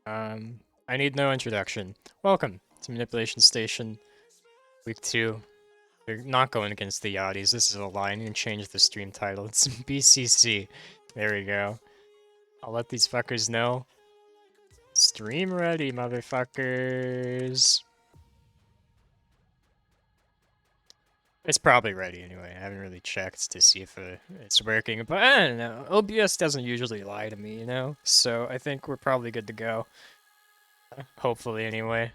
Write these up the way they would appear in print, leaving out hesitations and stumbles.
I need no introduction. Welcome to Manipulation Station, Week 2. We're not going against the Yachties. This is a lie. I need to change the stream title. It's BCC. There we go. I'll let these fuckers know. Stream ready, motherfuckers. It's probably ready anyway. I haven't really checked to see if it's working, but I don't know. OBS doesn't usually lie to me, you know? So I think we're probably good to go. Hopefully, anyway.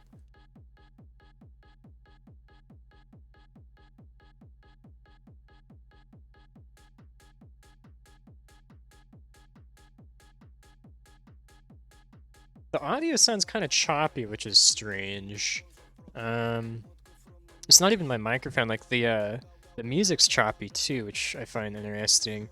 The audio sounds kind of choppy, which is strange. It's not even my microphone. Like the music's choppy too, which I find interesting.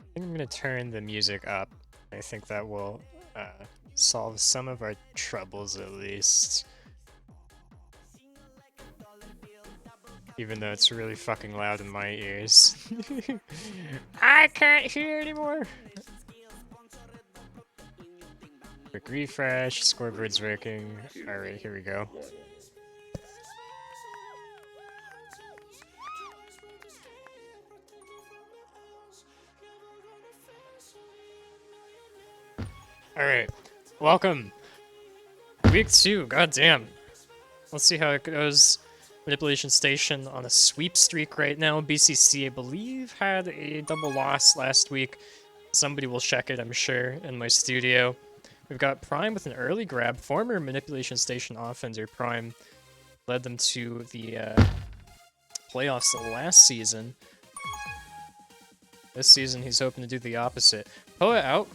I think I'm gonna turn the music up. I think that will solve some of our troubles at least. Even though it's really fucking loud in my ears. I can't hear anymore! Quick refresh, scoreboard's working. Alright, here we go. Alright, welcome! Week 2, goddamn. Let's see how it goes. Manipulation Station on a sweep streak right now. BCC, I believe, had a double loss last week. Somebody will check it, I'm sure, in my studio. We've got Prime with an early grab. Former Manipulation Station offender Prime led them to the playoffs last season. This season, he's hoping to do the opposite. Poet out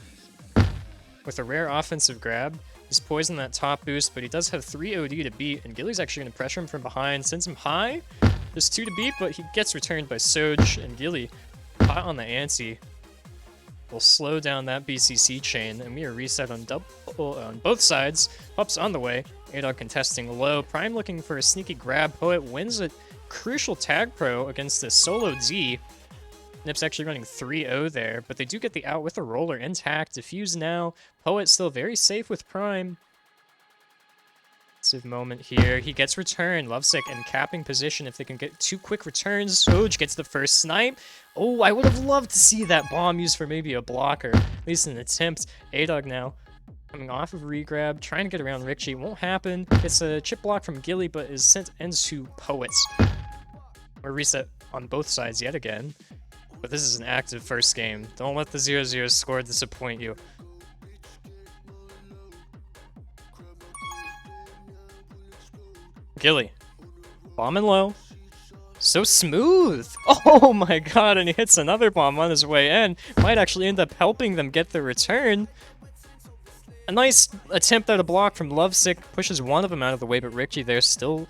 with a rare offensive grab. He's poisoned that top boost, but he does have 3 OD to beat, and Gilly's actually going to pressure him from behind, sends him high. There's 2 to beat, but he gets returned by Soj, and Gilly, hot on the ante, will slow down that BCC chain, and we are reset on both sides. Pup's on the way. A-Dog contesting low. Prime looking for a sneaky grab. Poet wins a crucial tag pro against a solo D. Nip's actually running 3-0 there, but they do get the out with a roller intact. Diffuse now. Poet still very safe with Prime. Save moment here. He gets return. Lovesick in capping position if they can get 2 quick returns. Soj gets the first snipe. Oh, I would have loved to see that bomb used for maybe a blocker. At least an attempt. A-Dog now coming off of regrab, trying to get around Rikchi. Won't happen. It's a chip block from Gilly, but is sent into Poets. We're reset on both sides yet again. But this is an active first game. Don't let the 0-0 score disappoint you. Gilly. Bombing low. So smooth! Oh my god, and he hits another bomb on his way in. Might actually end up helping them get the return. A nice attempt at a block from Lovesick. Pushes one of them out of the way, but Rikchi there still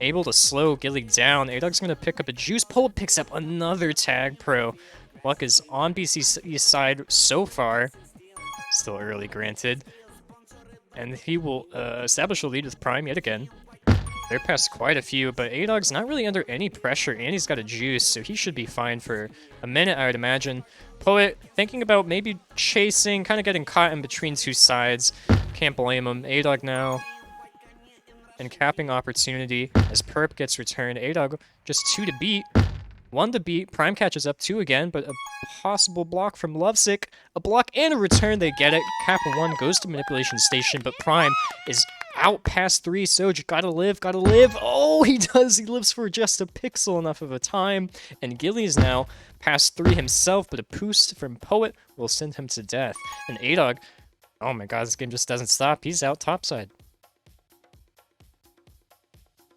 able to slow Gilly down. A-Dog's gonna pick up a juice. Poet picks up another tag pro. Luck is on BCC's side so far. Still early, granted. And he will establish a lead with Prime yet again. They're past quite a few, but A-Dog's not really under any pressure, and he's got a juice, so he should be fine for a minute, I would imagine. Poet thinking about maybe chasing, kind of getting caught in between 2 sides. Can't blame him. A-Dog now. And capping opportunity as Perp gets returned. A-Dog just 2 to beat. 1 to beat. Prime catches up 2 again, but a possible block from Lovesick. A block and a return. They get it. Cap 1 goes to Manipulation Station, but Prime is out past 3. Soj, gotta live, gotta live. Oh, he does. He lives for just a pixel enough of a time. And Gilly is now past 3 himself, but a boost from Poet will send him to death. And A-Dog, oh my god, this game just doesn't stop. He's out topside.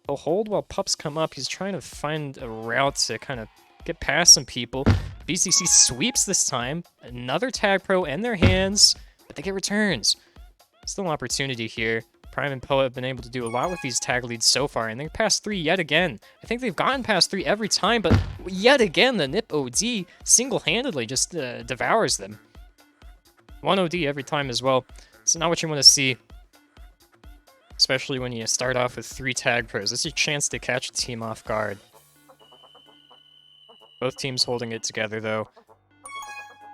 He'll hold while pups come up. He's trying to find a route to kind of get past some people. BCC sweeps this time. Another tag pro in their hands, but they get returns. Still an opportunity here. Prime and Poet have been able to do a lot with these tag leads so far, and they're past 3 yet again. I think they've gotten past 3 every time, but yet again, the NIP OD single-handedly just devours them. 1 OD every time as well. It's not what you want to see. especially when you start off with 3 tag pros. This is your chance to catch a team off guard. Both teams holding it together, though.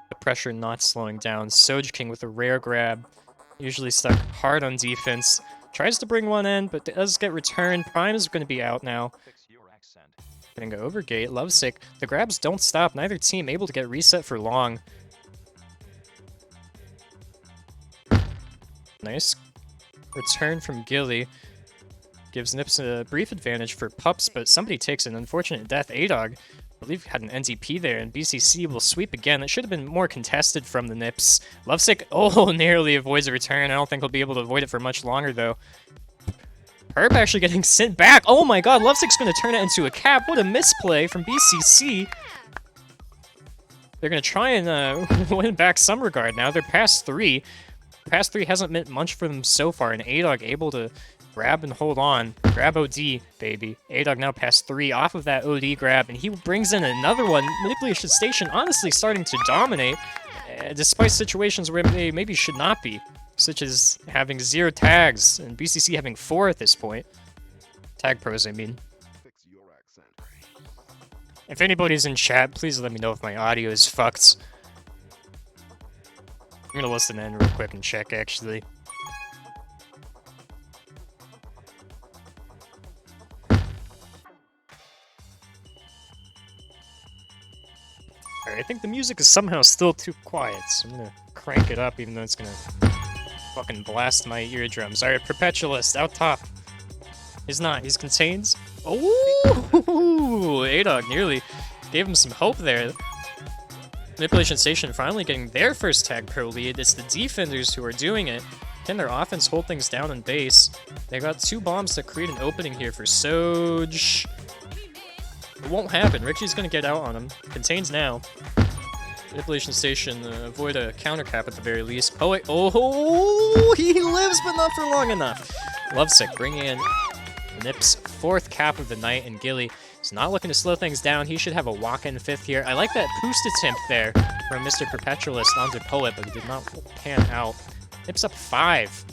The pressure not slowing down. Soj King with a rare grab. Usually stuck hard on defense. Tries to bring one in, but does get returned. Prime is going to be out now. Gonna go over gate. Lovesick. The grabs don't stop. Neither team able to get reset for long. Nice return from Gilly. Gives Nips a brief advantage for Pups, but somebody takes an unfortunate death. A-Dog, I believe, had an NTP there, and BCC will sweep again. It should have been more contested from the Nips. Lovesick, oh, narrowly avoids a return. I don't think he'll be able to avoid it for much longer, though. Herb actually getting sent back. Oh my god, Lovesick's going to turn it into a cap. What a misplay from BCC. They're going to try and win back some regard now. They're past 3. Past 3 hasn't meant much for them so far, and A-Dog able to grab and hold on. Grab OD, baby. A-Dog now past 3 off of that OD grab, and he brings in another one. Manipulation Station honestly starting to dominate, despite situations where they maybe should not be, such as having 0 tags, and BCC having 4 at this point. Tag pros, I mean. If anybody's in chat, please let me know if my audio is fucked. I'm gonna listen in real quick and check, actually. Alright, I think the music is somehow still too quiet, so I'm gonna crank it up even though it's gonna fucking blast my eardrums. Alright, Perpetualist, out top. He's not, he's contained. Oh, A-Dog nearly gave him some hope there. Manipulation Station finally getting their first tag pro lead. It's the defenders who are doing it. Can their offense hold things down on base? They got 2 bombs to create an opening here for Soj. It won't happen. Richie's gonna get out on him. Contains now. Manipulation Station avoid a counter cap at the very least. Poet, oh, he lives but not for long enough. Lovesick bringing in Nip's 4th cap of the night, and Gilly is not looking to slow things down. He should have a walk-in 5th here. I like that boost attempt there from Mr. Perpetualist onto Poet, but it did not pan out. Nips up 5.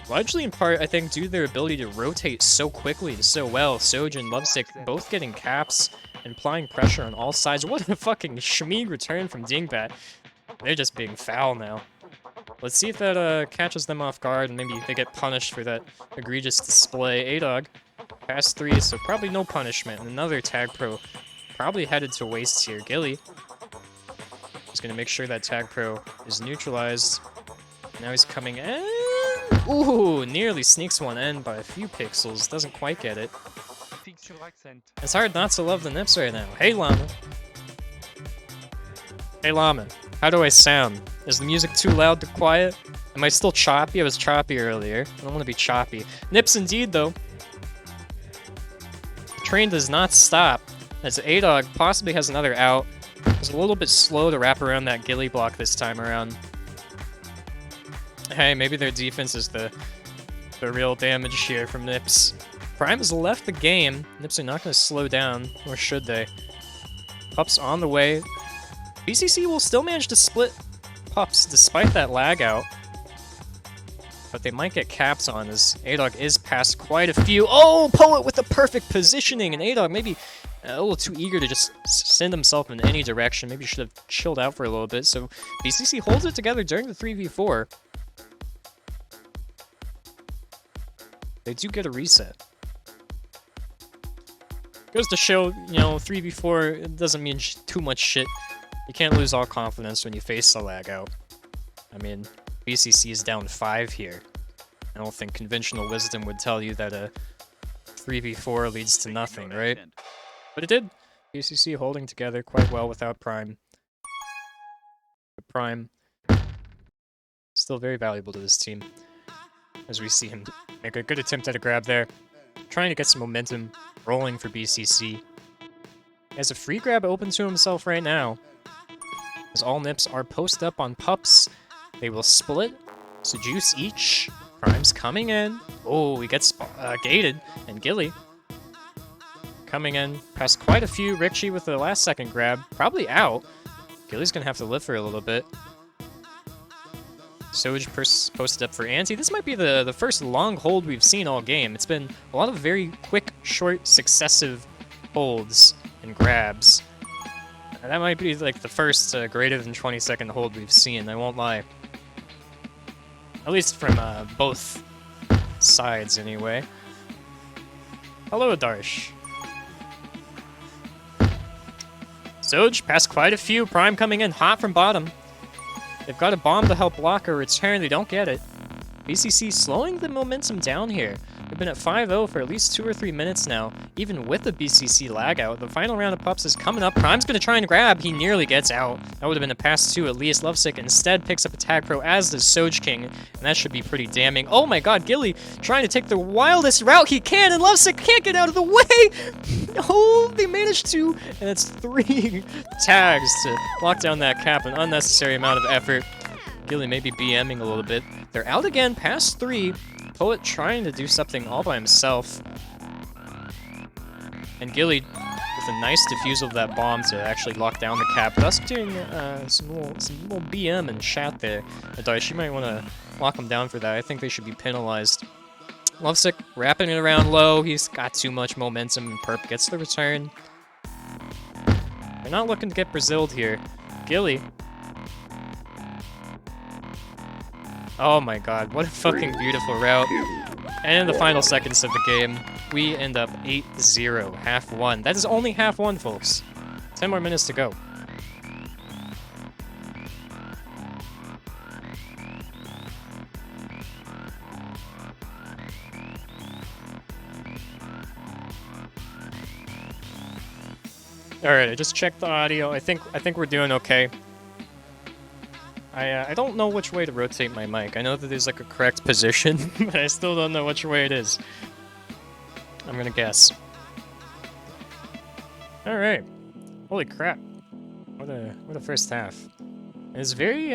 Largely in part, I think, due to their ability to rotate so quickly and so well. Soj and Lovesick both getting caps and applying pressure on all sides. What a fucking Shmeeg return from Dingbat. They're just being foul now. Let's see if that catches them off guard and maybe they get punished for that egregious display. A-Dog past 3, so probably no punishment. And another tag pro probably headed to waste here. Gilly is going to make sure that tag pro is neutralized. Now he's coming in. Ooh, nearly sneaks one in by a few pixels. Doesn't quite get it. It's hard not to love the Nips right now. Hey, Llama. Hey, Llama. How do I sound? Is the music too loud to quiet? Am I still choppy? I was choppy earlier. I don't want to be choppy. Nips indeed, though. The train does not stop, as A-Dog possibly has another out. It's a little bit slow to wrap around that Gilly block this time around. Hey, maybe their defense is the real damage here from Nips. Prime has left the game. Nips are not going to slow down, or should they? Pups on the way. BCC will still manage to split Pups despite that lag out. But they might get caps on as A-Dog is past quite a few. Oh, Poet with the perfect positioning, and A-Dog maybe a little too eager to just send himself in any direction. Maybe should have chilled out for a little bit. So BCC holds it together during the 3v4. They do get a reset. Goes to show, you know, 3v4 it doesn't mean too much shit. You can't lose all confidence when you face the lag out. I mean, BCC is down 5 here. I don't think conventional wisdom would tell you that a 3v4 leads to nothing, right? But it did. BCC holding together quite well without Prime. But Prime still very valuable to this team, as we see him make a good attempt at a grab there. Trying to get some momentum rolling for BCC. He has a free grab open to himself right now, as all Nips are posted up on Pups. They will split, seduce each. Prime's coming in. Oh, he gets gated, and Gilly coming in past quite a few. Richie with the last second grab, probably out. Gilly's gonna have to live for a little bit. Soj posted up for anti. This might be the first long hold we've seen all game. It's been a lot of very quick, short, successive holds and grabs. That might be like the first greater than 20-second hold we've seen, I won't lie. At least from both sides, anyway. Hello, Darsh. Soj passed quite a few. Prime coming in hot from bottom. They've got a bomb to help block a return. They don't get it. BCC slowing the momentum down here. They've been at 5-0 for at least 2 or 3 minutes now, even with the BCC lag out. The final round of pups is coming up. Prime's going to try and grab. He nearly gets out. That would have been a pass 2 at least. Lovesick instead picks up a tag pro, as does Soj King, and that should be pretty damning. Oh my god, Gilly trying to take the wildest route he can, and Lovesick can't get out of the way! Oh, they managed to, and it's 3 tags to lock down that cap, an unnecessary amount of effort. Gilly maybe BMing a little bit. They're out again, past 3. Poet trying to do something all by himself. And Gilly with a nice defusal of that bomb to actually lock down the cap, thus doing some little BM and chat there. Darsh, you might want to lock him down for that. I think they should be penalized. Lovesick wrapping it around low. He's got too much momentum, and Perp gets the return. They're not looking to get Braziled here. Gilly. Oh my god, what a fucking beautiful route. And in the final seconds of the game, we end up 8-0, half one. That is only half one, folks. 10 more minutes to go. Alright, I just checked the audio. I think we're doing okay. I don't know which way to rotate my mic. I know that there's like a correct position, but I still don't know which way it is. I'm gonna guess. Alright. Holy crap. What a first half. It was very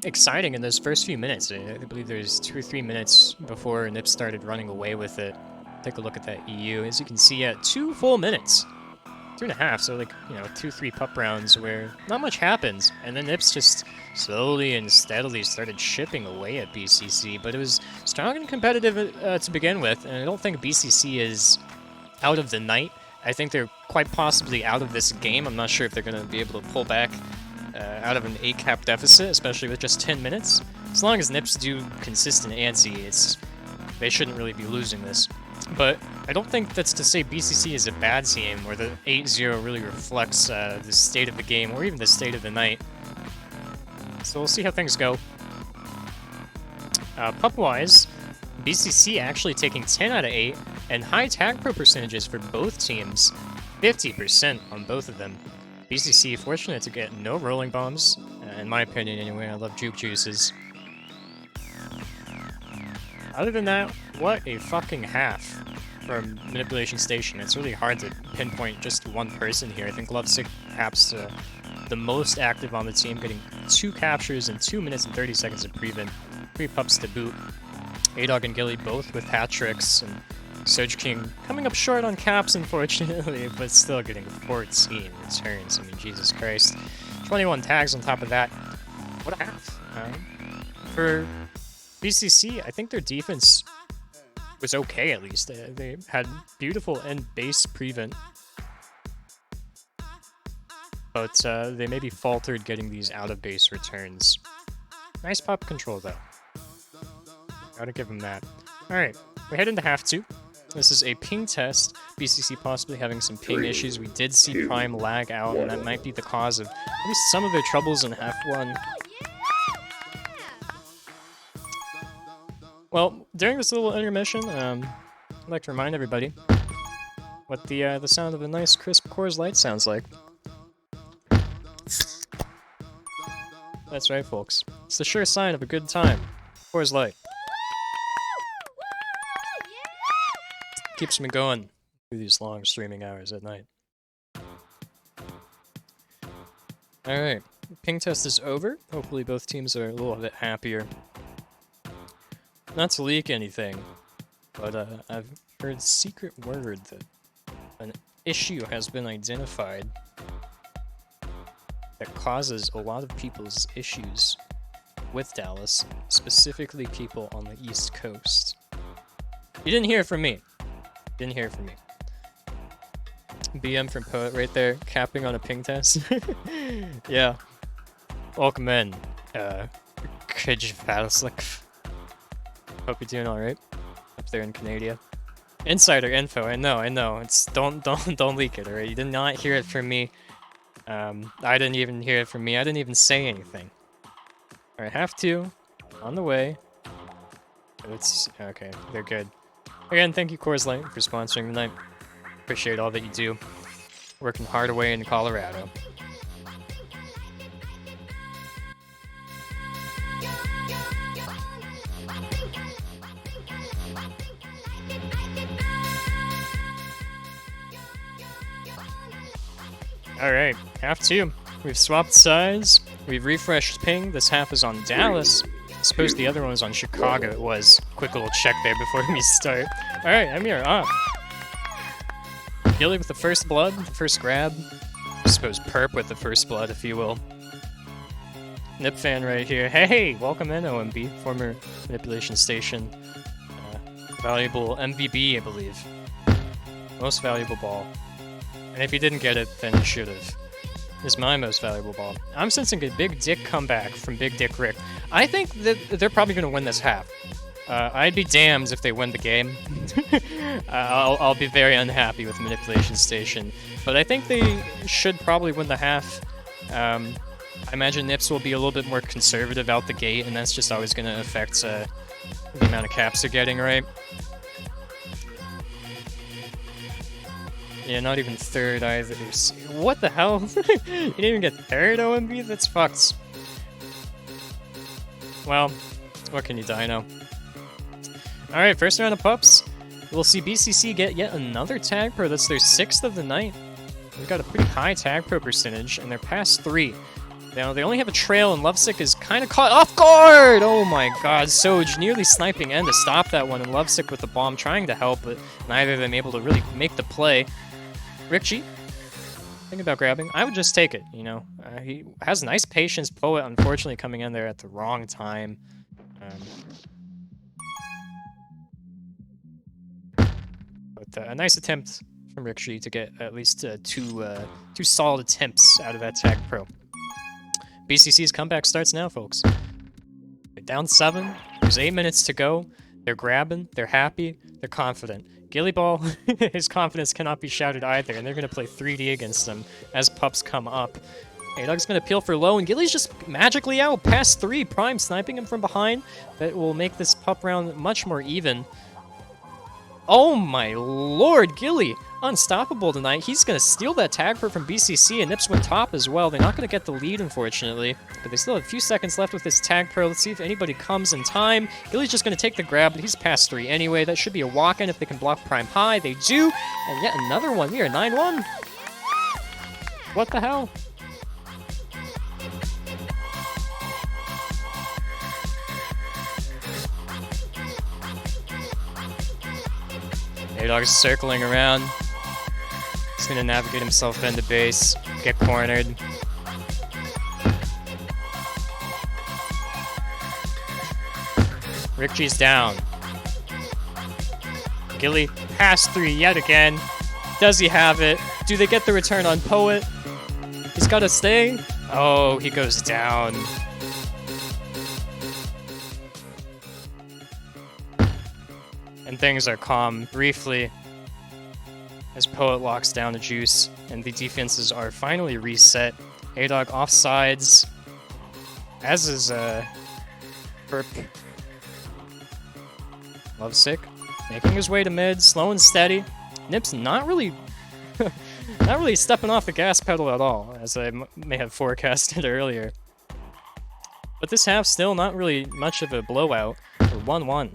exciting in those first few minutes. I believe there's 2 or 3 minutes before NIP started running away with it. Take a look at that EU. As you can see, 2 full minutes. 2.5, so like, 2-3 pup rounds where not much happens, and then NIPS just slowly and steadily started chipping away at BCC, but it was strong and competitive to begin with, and I don't think BCC is out of the night. I think they're quite possibly out of this game. I'm not sure if they're going to be able to pull back out of an 8-cap deficit, especially with just 10 minutes. As long as NIPS do consistent ante, they shouldn't really be losing this. But I don't think that's to say BCC is a bad team, or the 8-0 really reflects the state of the game, or even the state of the night. So we'll see how things go. Pup-wise, BCC actually taking 10 out of 8, and high tag pro percentages for both teams, 50% on both of them. BCC fortunate to get no rolling bombs, in my opinion anyway. I love juke juices. Other than that, what a fucking half from Manipulation Station. It's really hard to pinpoint just one person here. I think Lovesick perhaps the most active on the team, getting 2 captures in 2 minutes and 30 seconds of prevent. 3 pups to boot. A-Dog and Gilly both with hat tricks, and Soj King coming up short on caps, unfortunately, but still getting 14 returns. I mean, Jesus Christ. 21 tags on top of that. What a half. For BCC, I think their defense was okay, at least. They had beautiful end base prevent, but they maybe faltered getting these out-of-base returns. Nice pop control, though. Gotta give them that. Alright, we head into half 2. This is a ping test. BCC possibly having some ping issues. We did see Prime lag out, and that might be the cause of at least some of their troubles in half 1. Well, during this little intermission, I'd like to remind everybody what the sound of a nice, crisp Coors Light sounds like. That's right, folks. It's the sure sign of a good time. Coors Light. Keeps me going through these long streaming hours at night. Alright, ping test is over. Hopefully both teams are a little bit happier. Not to leak anything, but I've heard secret word that an issue has been identified that causes a lot of people's issues with Dallas, specifically people on the East Coast. You didn't hear it from me. Didn't hear it from me. BM from Poet right there, capping on a ping test. Yeah. Welcome in, Kajvalslik. Hope you're doing alright up there in Canada. Insider info, I know. It's don't leak it, alright? You did not hear it from me. I didn't even hear it from me. I didn't even say anything. Alright, have to. On the way. It's okay, they're good. Again, thank you Coors Light for sponsoring tonight. Appreciate all that you do. Working hard away in Colorado. Alright, half two. We've swapped sides. We've refreshed ping. This half is on Dallas. I suppose the other one was on Chicago. It was. Quick little check there before we start. Alright, I'm here. Gilly with the first blood, the first grab. I suppose Perp with the first blood, if you will. Nip fan right here. Hey, welcome in, OMB. Former Manipulation Station. Valuable MVB, I believe. Most valuable ball. And if you didn't get it, then you should have. Is my most valuable ball. I'm sensing a big dick comeback from Big Dick Rick. I think that they're probably going to win this half. I'd be damned if they win the game. I'll be very unhappy with Manipulation Station. But I think they should probably win the half. I imagine Nips will be a little bit more conservative out the gate, and that's just always going to affect the amount of caps they're getting, right? Yeah, not even third either. What the hell? You didn't even get third, OMB? That's fucked. Well, what can you dino? Alright, first round of pups. We'll see BCC get yet another tag pro. That's their 6th of the night. They've got a pretty high tag pro percentage, and they're past 3. Now, they only have a trail, and Lovesick is kind of caught off guard! Oh my god, Soj nearly sniping N to stop that one, and Lovesick with the bomb trying to help, but neither of them able to really make the play. Rikchi, think about grabbing. I would just take it, you know. He has nice patience. Poet, unfortunately, coming in there at the wrong time. But a nice attempt from Rikchi to get at least two solid attempts out of that tag pro. BCC's comeback starts now, folks. They're down 7. There's 8 minutes to go. They're grabbing. They're happy. They're confident. Gillyball, his confidence cannot be shouted either, and they're going to play 3D against him as pups come up. A-Dog's going to peel for low, and Gilly's just magically out past 3. Prime sniping him from behind. That will make this pup round much more even. Oh my lord, Gilly! Unstoppable tonight. He's going to steal that tag from BCC, and Nips went top as well. They're not going to get the lead, unfortunately, but they still have a few seconds left with this tag pro. Let's see if anybody comes in time. Gilly's just going to take the grab, but he's past 3 anyway. That should be a walk-in if they can block Prime high. They do, and yet another one. We are 9-1. What the hell? A-Dog's circling around. He's gonna navigate himself into base, get cornered. Rikchi's down. Gilly past 3 yet again. Does he have it? Do they get the return on Poet? He's gotta stay. Oh, he goes down. And things are calm briefly as Poet locks down the juice, and the defenses are finally reset. A-Dog offsides, as is Perp. Lovesick making his way to mid, slow and steady. Nips not really stepping off the gas pedal at all, as I may have forecasted earlier. But this half still not really much of a blowout. We're 1-1.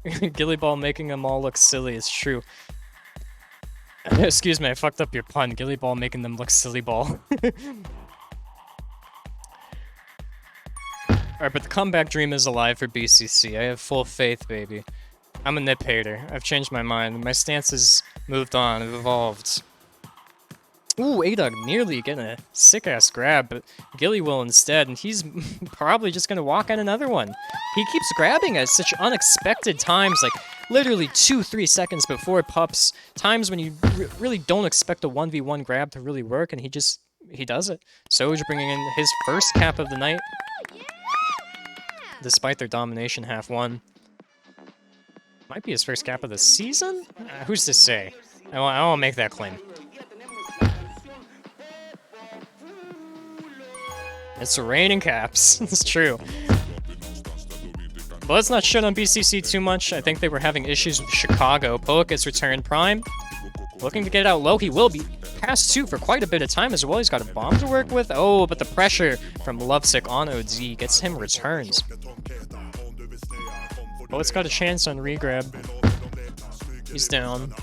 Gillyball making them all look silly, it's true. Excuse me, I fucked up your pun. Gillyball making them look silly ball. Alright, but the comeback dream is alive for BCC. I have full faith, baby. I'm a nip hater. I've changed my mind. My stance has moved on. I've evolved. Ooh, A-Dog nearly getting a sick-ass grab, but Gilly will instead, and he's probably just gonna walk on another one. He keeps grabbing at such unexpected times, like literally 2-3 seconds before Pups, times when you really don't expect a 1v1 grab to really work, and he does it. Soj bringing in his first cap of the night, despite their domination half one. Might be his first cap of the season? Who's to say? I won't make that claim. It's raining caps. It's true. But let's not shit on BCC too much. I think they were having issues with Chicago. Poet gets returned Prime. Looking to get it out low. He will be past 2 for quite a bit of time as well. He's got a bomb to work with. Oh, but the pressure from Lovesick on OD gets him returns. Poet's got a chance on regrab. He's down.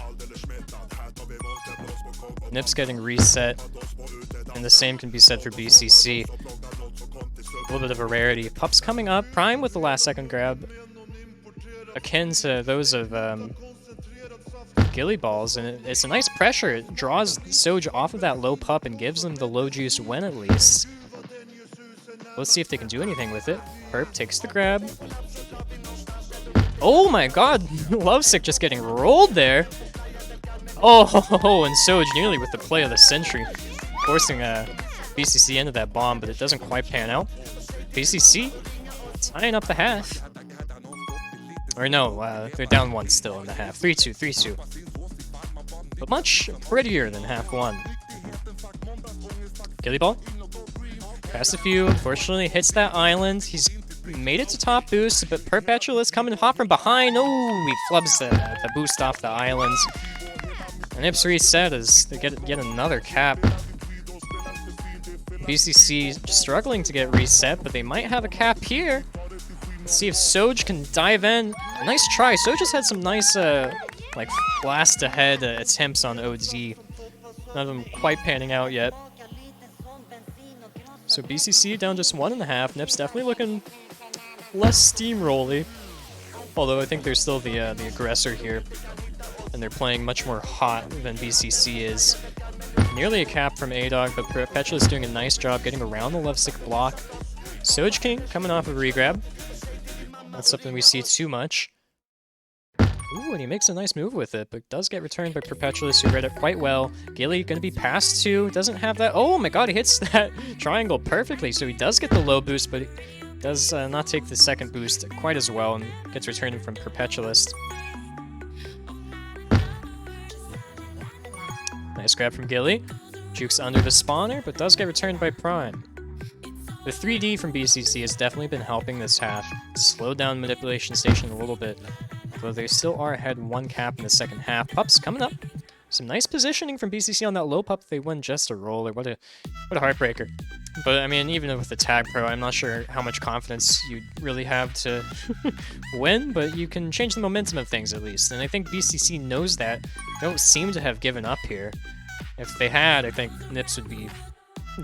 Nip's getting reset. And the same can be said for BCC. A little bit of a rarity. Pup's coming up. Prime with the last second grab. Akin to those of Gilly Balls. And it's a nice pressure. It draws Soj off of that low Pup and gives them the low juice win at least. Let's see if they can do anything with it. Perp takes the grab. Oh my god! Lovesick just getting rolled there. Oh, and Soj nearly with the play of the century. Forcing BCC into that bomb, but it doesn't quite pan out. BCC tying up the half. Or no, they're down 1 still in the half. 3-2, 3-2. But much prettier than half 1. Gilly Ball. Past a few. Unfortunately, hits that island. He's made it to top boost, but Perpetualist coming hot from behind. Oh, he flubs the boost off the island. And Ips reset as they get another cap. BCC struggling to get reset, but they might have a cap here. Let's see if Soj can dive in. A nice try. Soj just had some nice, like, blast-ahead attempts on OD. None of them quite panning out yet. So BCC down just 1.5. Nip's definitely looking less steamrolly. Although I think they're still the aggressor here. And they're playing much more hot than BCC is. Nearly a cap from A-Dog, but Perpetualist doing a nice job getting around the Lovesick block. Soj King coming off of regrab. Not something we see too much. Ooh, and he makes a nice move with it, but does get returned by Perpetualist, who read it quite well. Gilly gonna be past 2, doesn't have that. Oh my god, he hits that triangle perfectly, so he does get the low boost, but he does not take the second boost quite as well, and gets returned from Perpetualist. Nice grab from Gilly. Jukes under the spawner, but does get returned by Prime. The 3D from BCC has definitely been helping this half. Slowed down Manipulation Station a little bit, though they still are ahead 1 cap in the second half. Pups coming up. Some nice positioning from BCC on that low Pup. They win just a roller. What a heartbreaker. But I mean, even with the Tag Pro, I'm not sure how much confidence you really have to win, but you can change the momentum of things at least. And I think BCC knows that. They don't seem to have given up here. If they had, I think Nips would be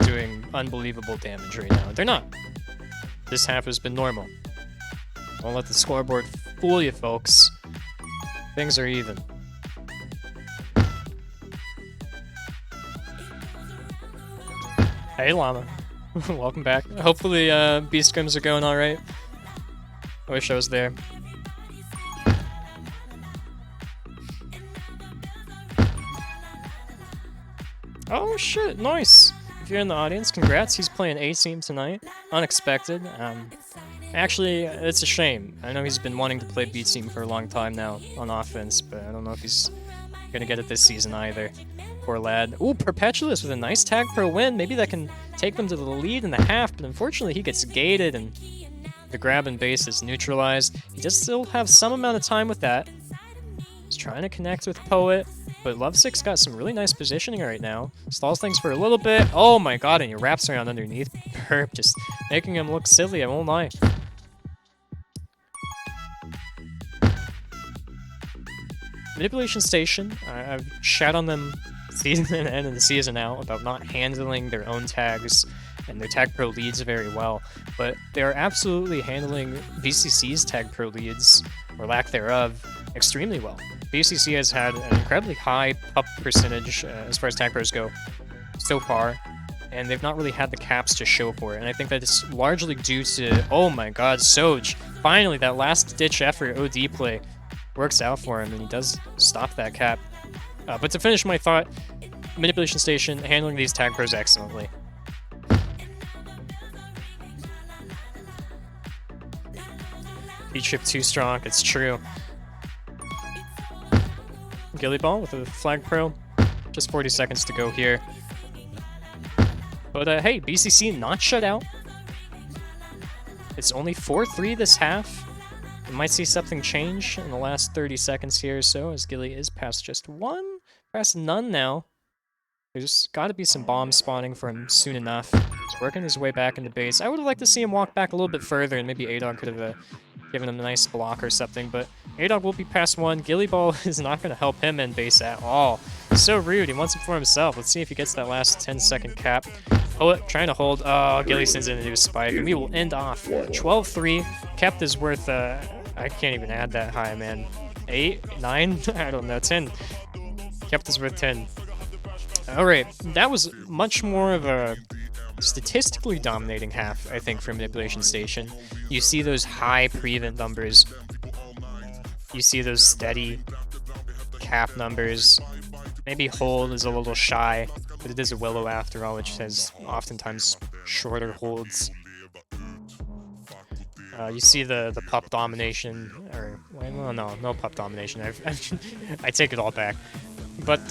doing unbelievable damage right now. They're not. This half has been normal. Don't let the scoreboard fool you, folks. Things are even. Hey, Llama. Welcome back. Hopefully, Beast Scrims are going alright. I wish I was there. Oh shit, nice! If you're in the audience, congrats, he's playing A-Team tonight. Unexpected. Actually, it's a shame. I know he's been wanting to play B-Team for a long time now on offense, but I don't know if he's gonna get it this season either. Poor lad. Ooh, Perpetualist with a nice Tag Pro win. Maybe that can take them to the lead in the half, but unfortunately he gets gated and the grab and base is neutralized. He does still have some amount of time with that. He's trying to connect with Poet, but Lovesick's got some really nice positioning right now. Stalls things for a little bit. Oh my god, and he wraps around underneath. Perp, just making him look silly, I won't lie. Manipulation Station, I've shat on them season in and the season out about not handling their own tags and their Tag Pro leads very well, but they are absolutely handling BCC's Tag Pro leads, or lack thereof, extremely well. BCC has had an incredibly high Pup percentage as far as Tag Pros go so far, and they've not really had the caps to show for it. And I think that it's largely due to, oh my god, Soj. Finally, that last-ditch effort OD play works out for him, and he does stop that cap. But to finish my thought, Manipulation Station handling these tag pros excellently. P-chip too strong, it's true. Gilly Ball with a flag pro. Just 40 seconds to go here. But hey, BCC not shut out. It's only 4-3 this half. We might see something change in the last 30 seconds here or so, as Gilly is past just one, past none now. There's got to be some bombs spawning for him soon enough. He's working his way back into base. I would have liked to see him walk back a little bit further, and maybe A-Dog could have given him a nice block or something, but A-Dog will be past one. Gilly Ball is not going to help him in base at all. So rude. He wants it for himself. Let's see if he gets that last 10-second cap. Poet trying to hold. Oh, Gilly sends in a new spike, and we will end off 12-3. Kept is worth, I can't even add that high, man. 8? 9? I don't know. 10. Kept is worth 10. Alright, that was much more of a statistically dominating half, I think, for Manipulation Station. You see those high prevent numbers. You see those steady cap numbers. Maybe hold is a little shy, but it is a Willow after all, which has oftentimes shorter holds. You see the pup domination, or, well, no pup domination. I take it all back. But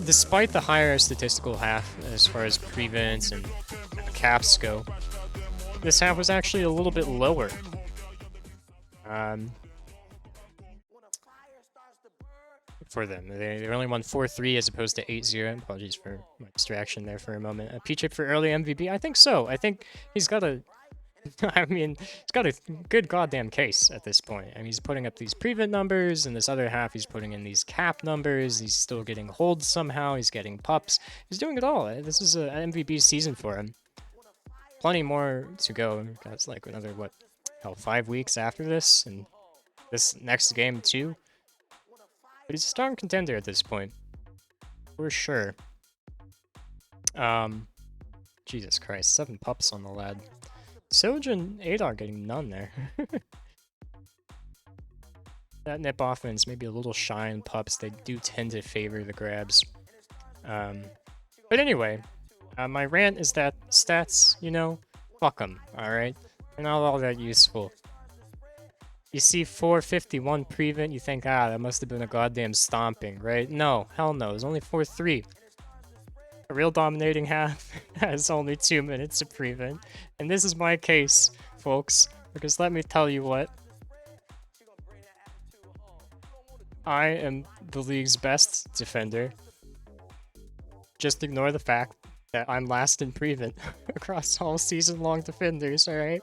despite the higher statistical half as far as prevents and caps go, this half was actually a little bit lower. For them. They only won 4-3 as opposed to 8-0. Apologies for my distraction there for a moment. A P-chip for early MVP? I think so. I think he's got a... I mean, he's got a good goddamn case at this point. I mean, he's putting up these prevent numbers, and this other half he's putting in these cap numbers. He's still getting holds somehow. He's getting pups. He's doing it all. This is an MVP season for him. Plenty more to go. That's like another, what, hell, 5 weeks after this, and this next game too. But he's a strong contender at this point. For sure. Jesus Christ, 7 pups on the lad. Soj and A-Dog getting none there. That NIP offense maybe a little shy in pups. They do tend to favor the grabs. But anyway, my rant is that stats, you know, fuck them, alright? They're not all that useful. You see 451 prevent, you think, that must have been a goddamn stomping, right? No, hell no, it was only 4-3. A real dominating half has only 2 minutes to prevent. And this is my case, folks, because let me tell you what. I am the league's best defender. Just ignore the fact that I'm last in prevent across all season-long defenders, alright?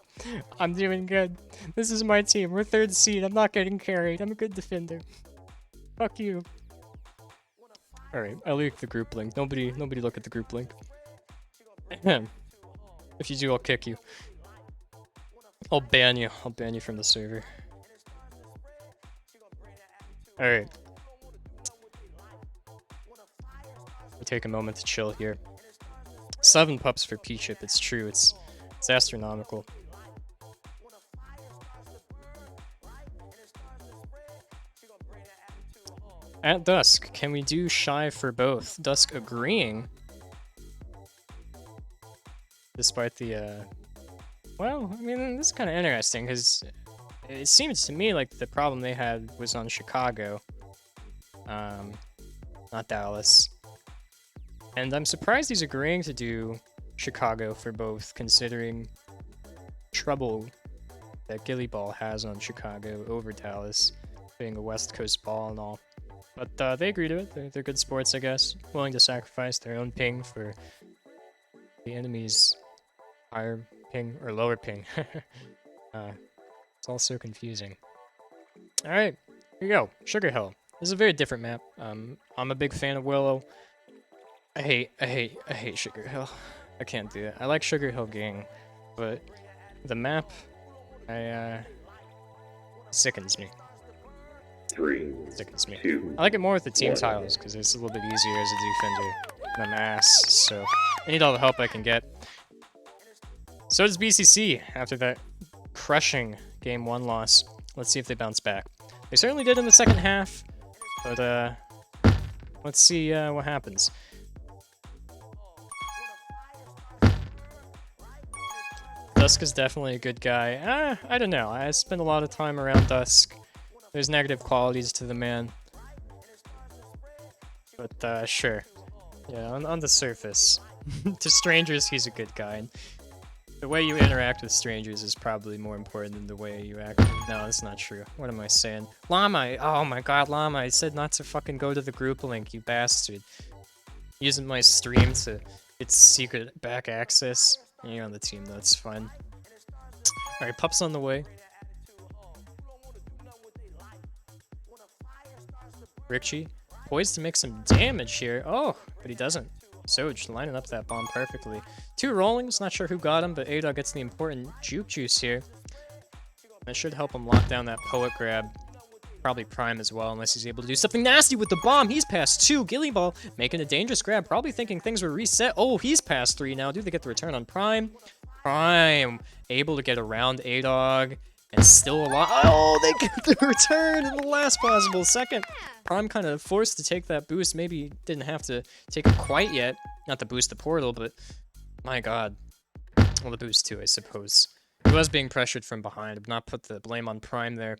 I'm doing good. This is my team. We're 3rd seed. I'm not getting carried. I'm a good defender. Fuck you. Alright, I leaked the group link. Nobody look at the group link. If you do, I'll kick you. I'll ban you. I'll ban you from the server. Alright. We'll take a moment to chill here. 7 pups for P-chip, it's true. It's astronomical. At Dusk, can we do shy for both? Dusk agreeing. Despite the, well, I mean, this is kind of interesting, because it seems to me like the problem they had was on Chicago. Not Dallas. And I'm surprised he's agreeing to do Chicago for both, considering trouble that Gilly Ball has on Chicago over Dallas, being a West Coast ball and all. But they agree to it. They're good sports, I guess. Willing to sacrifice their own ping for the enemy's higher ping or lower ping. It's all so confusing. Alright, here we go. Sugar Hill. This is a very different map. I'm a big fan of Willow. I hate Sugar Hill. I can't do it. I like Sugar Hill Gang, but the map, sickens me. 3, Sickens me. 2, I like it more with the team tiles because it's a little bit easier as a defender. in a mass, so I need all the help I can get. So does BCC after that crushing Game 1 loss. Let's see if they bounce back. They certainly did in the second half, but let's see what happens. Dusk is definitely a good guy. I don't know. I spend a lot of time around Dusk. There's negative qualities to the man. But, sure. Yeah, on the surface. To strangers, he's a good guy. The way you interact with strangers is probably more important than the way you act. No, that's not true. What am I saying? Llama! Oh my god, Llama! I said not to fucking go to the group link, you bastard. Using my stream to get secret back access. You're on the team, though. It's fine. Alright, Pup's on the way. Richie, poised to make some damage here. Oh, but he doesn't. Soj lining up that bomb perfectly. 2 rollings, not sure who got him, but Adog gets the important juke juice here. That should help him lock down that poet grab. Probably Prime as well, unless he's able to do something nasty with the bomb. He's past 2. Gillyball making a dangerous grab, probably thinking things were reset. Oh, he's past 3 now. Do they get the return on Prime? Prime able to get around Adog and still alive. Oh, they get the return in the last possible second. Prime kind of forced to take that boost. Maybe didn't have to take it quite yet. Not to boost the portal, but my god. Well, the boost too, I suppose. He was being pressured from behind. I would not put the blame on Prime there.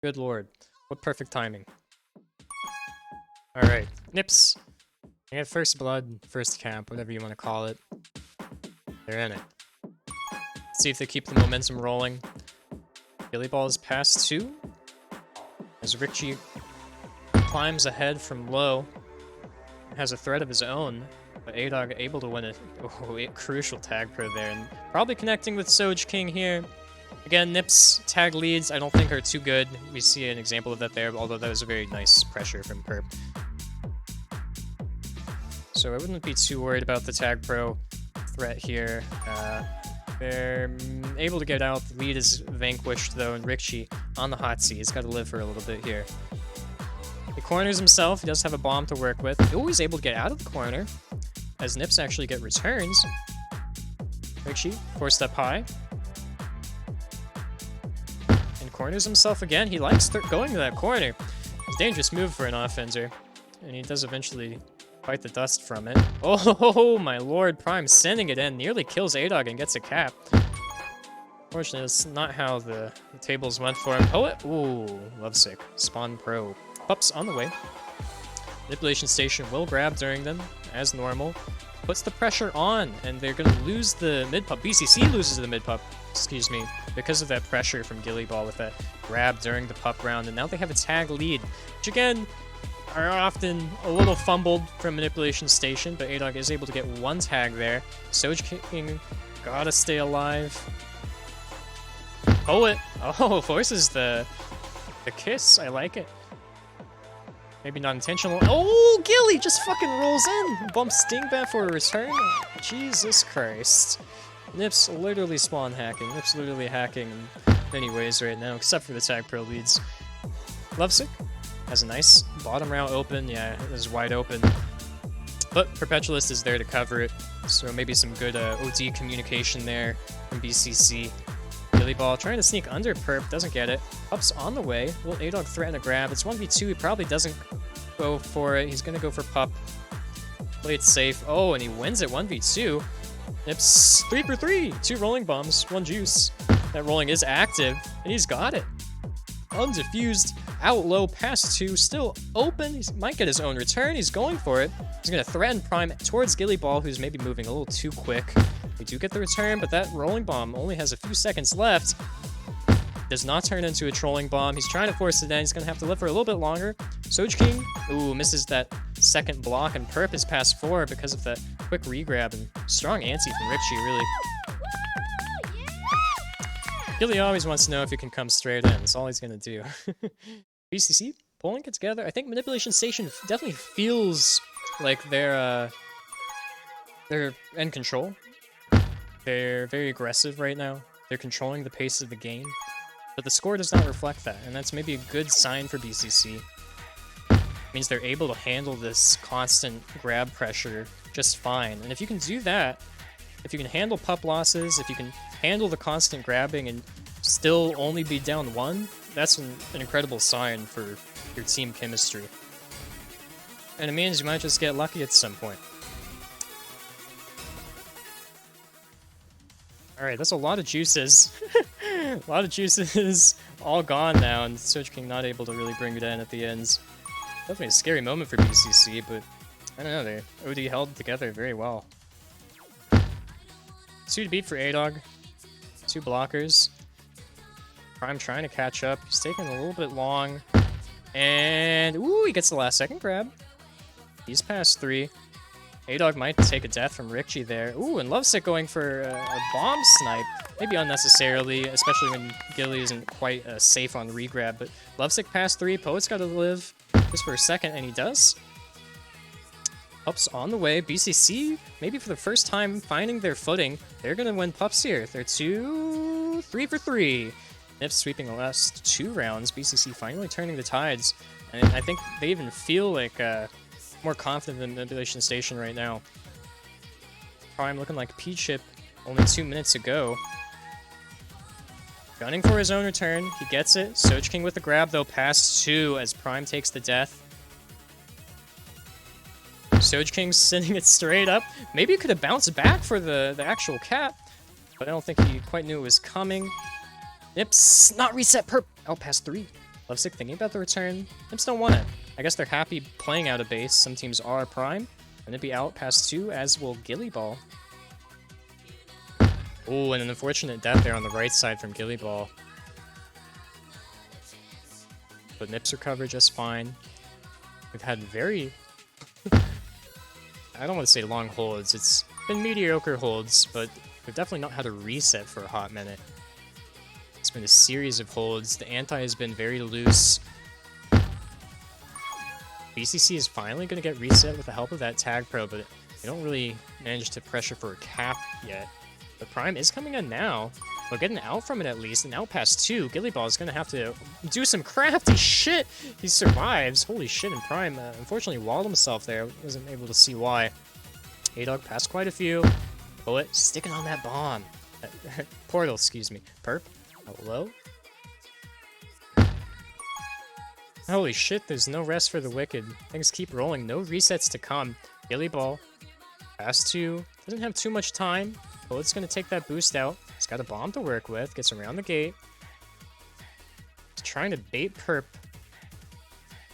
Good lord. What perfect timing. Alright. Nips. They get first blood, first camp, whatever you want to call it. They're in it. Let's see if they keep the momentum rolling. Gillyball is past 2. As Richie climbs ahead from low. Has a threat of his own. But Adog able to win a crucial tag pro there. And probably connecting with Soj King here. Again, Nips tag leads I don't think are too good. We see an example of that there, although that was a very nice pressure from Perp. So I wouldn't be too worried about the tag pro threat here. They're able to get out. The lead is vanquished, though, and Richie on the hot seat. He's got to live for a little bit here. He corners himself. He does have a bomb to work with. He's always able to get out of the corner, as Nips actually get returns. Richie, 4-step high. And corners himself again. He likes going to that corner. It's a dangerous move for an offender. And he does eventually fight the dust from it. Oh my lord, Prime sending it in, nearly kills Adog and gets a cap. Fortunately, that's not how the tables went for him. Poet, ooh, lovesick. Spawn Pro. Pups on the way. Manipulation Station will grab during them, as normal. Puts the pressure on, and they're gonna lose the mid-pup. BCC loses the mid-pup, excuse me, because of that pressure from Gillyball with that grab during the pup round, and now they have a tag lead, which again, are often a little fumbled from Manipulation Station, but Adog is able to get 1 tag there. Soj King gotta stay alive. Poet, oh, forces the kiss, I like it. Maybe not intentional. Oh, Gilly just fucking rolls in! Bumps Stingbat for a return? Jesus Christ. Nips literally spawn hacking. Nips literally hacking in many ways right now, except for the tag pro leads. Lovesick has a nice bottom route open. Yeah, it was wide open. But Perpetualist is there to cover it, so maybe some good OD communication there from BCC. Gillyball trying to sneak under Perp, doesn't get it. Up's on the way. Will Adog threaten a grab? It's 1v2, he probably doesn't go for it. He's gonna go for Pup. Play it safe. Oh, and he wins it 1v2. Nips 3 for 3. 2 rolling bombs, 1 juice. That rolling is active, and he's got it. Undefused, out low, past 2, still open. He might get his own return. He's going for it. He's going to threaten Prime towards Gillyball, who's maybe moving a little too quick. We do get the return, but that rolling bomb only has a few seconds left. Does not turn into a trolling bomb. He's trying to force it in. He's going to have to live for a little bit longer. Soj King, ooh, misses that second block, and Perp is past 4 because of that quick regrab and strong anti from Richie, really. Gilly always wants to know if he can come straight in. That's all he's going to do. BCC pulling it together. I think Manipulation Station definitely feels like they're in control. They're very aggressive right now. They're controlling the pace of the game. But the score does not reflect that, and that's maybe a good sign for BCC. means they're able to handle this constant grab pressure just fine. And if you can do that, if you can handle pup losses, if you can handle the constant grabbing and still only be down 1, that's an incredible sign for your team chemistry. And it means you might just get lucky at some point. Alright, that's a lot of juices. A lot of juices all gone now, and Surge King not able to really bring it in at the end. Definitely a scary moment for BCC, but I don't know, they OD held together very well. 2 to beat for A-Dog. 2 blockers. Prime trying to catch up. He's taking a little bit long. And, ooh, he gets the last second grab. He's past 3. A-Dog might take a death from Rikchi there. Ooh, and Lovesick going for a bomb snipe. Maybe unnecessarily, especially when Gilly isn't quite safe on regrab. But Lovesick past 3. Poet's got to live just for a second, and he does. Pups on the way. BCC, maybe for the first time, finding their footing. They're going to win Pups here. They're 3 for 3. NIP sweeping the last 2 rounds. BCC finally turning the tides. And I think they even feel like more confident than Manipulation Station right now. Prime looking like P-Chip only 2 minutes ago. Gunning for his own return. He gets it. Soch King with the grab, though, past 2 as Prime takes the death. Soch King sending it straight up. Maybe it could have bounced back for the actual cap, but I don't think he quite knew it was coming. Nips, not reset perp. Out past 3. Lovesick thinking about the return. Nips don't want it. I guess they're happy playing out of base. Some teams are Prime. And it'd be out past 2, as will Gilly Ball. Oh, and an unfortunate death there on the right side from Gilly Ball. But Nips recover just fine. We've had very... I don't want to say long holds. It's been mediocre holds, but we've definitely not had a reset for a hot minute. It's been a series of holds. The anti has been very loose. BCC is finally going to get reset with the help of that tag pro, but they don't really manage to pressure for a cap yet. But Prime is coming in now. We're getting out from it at least, and out past 2. Gilly Ball is going to have to do some crafty shit. He survives. Holy shit, and Prime unfortunately walled himself there. Wasn't able to see why. A-Dog passed quite a few. Bullet sticking on that bomb. Portal, excuse me. Perp. Hello? Holy shit, there's no rest for the wicked. Things keep rolling, no resets to come. Gilly Ball, past 2, doesn't have too much time. Bullet's gonna take that boost out. He's got a bomb to work with, gets around the gate. He's trying to bait Perp.